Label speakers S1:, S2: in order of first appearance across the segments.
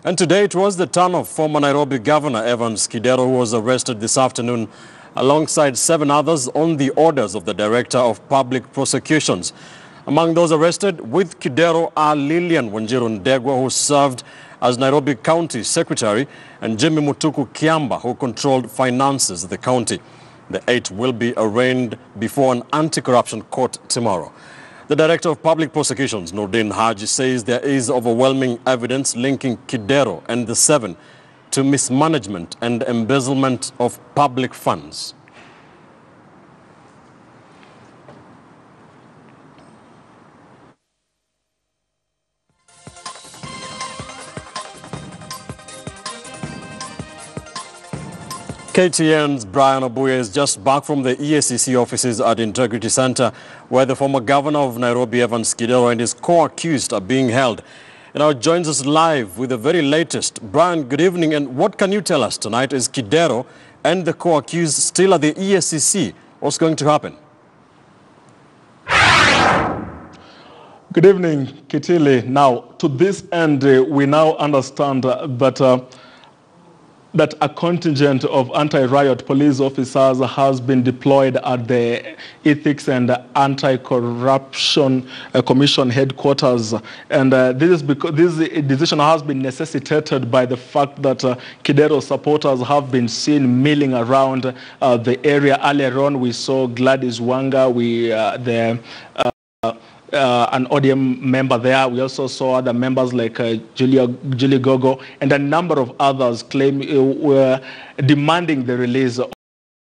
S1: And today it was the turn of former Nairobi Governor Evans Kidero, who was arrested this afternoon alongside 7 others on the orders of the Director of Public Prosecutions. Among those arrested with Kidero are Lilian Wanjiru Ndegwa, who served as Nairobi County Secretary, and Jimmy Mutuku Kiamba, who controlled finances of the county. The 8 will be arraigned before an anti-corruption court tomorrow. The Director of Public Prosecutions, Nordin Haji, says there is overwhelming evidence linking Kidero and the 7 to mismanagement and embezzlement of public funds. KTN's Brian Obuya is just back from the EACC offices at Integrity Center, where the former governor of Nairobi, Evans Kidero, and his co-accused are being held. He now joins us live with the very latest. Brian, good evening, and what can you tell us tonight? Is Kidero and the co-accused still at the EACC? What's going to happen?
S2: Good evening, Kitili. Now, to this end, we now understand that a contingent of anti-riot police officers has been deployed at the Ethics and Anti-Corruption Commission headquarters. And this is because this decision has been necessitated by the fact that Kidero supporters have been seen milling around the area. Earlier on, we saw Gladys Wanga, an ODM member there. We also saw other members like Julie Gogo and a number of others were demanding the release of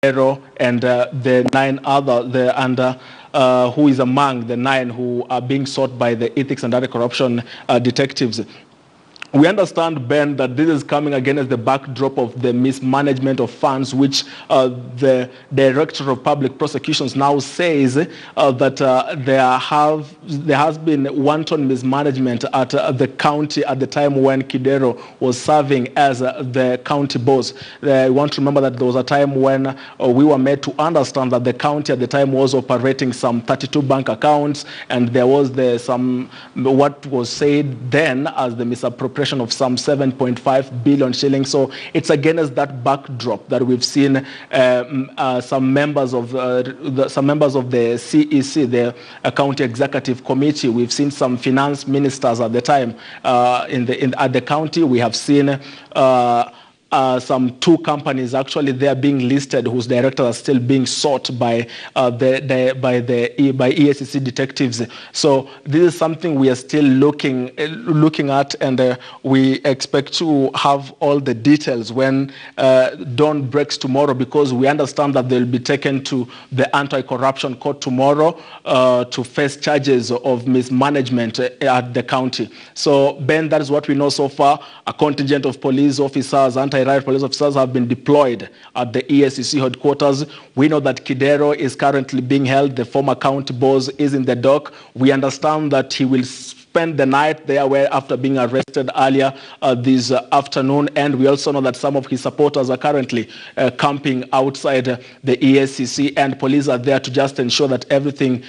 S2: Kidero and the 9 others, who is among the 9 who are being sought by the ethics and anti-corruption detectives. We understand, Ben, that this is coming against the backdrop of the mismanagement of funds, which the Director of Public Prosecutions now says that there has been wanton mismanagement at the county at the time when Kidero was serving as the county boss. I want to remember that there was a time when we were made to understand that the county at the time was operating some 32 bank accounts, and there was what was said then as the misappropriation of some 7.5 billion shillings. So it's against that backdrop that we've seen some members of the CEC, the County Executive Committee. We've seen some finance ministers at the time at the county. We have seen some 2 companies actually they are being listed whose directors are still being sought by EACC detectives. So this is something we are still looking at, and we expect to have all the details when dawn breaks tomorrow, because we understand that they'll be taken to the anti-corruption court tomorrow to face charges of mismanagement at the county. So, Ben, that is what we know so far. A contingent of police officers, anti-riot police officers, have been deployed at the EACC headquarters. We know that Kidero is currently being held. The former county boss is in the dock. We understand that he will spend the night there after being arrested earlier this afternoon. And we also know that some of his supporters are currently camping outside the EACC, and police are there to just ensure that everything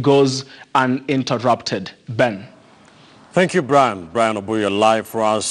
S2: goes uninterrupted. Ben.
S1: Thank you, Brian. Brian Obuya live for us.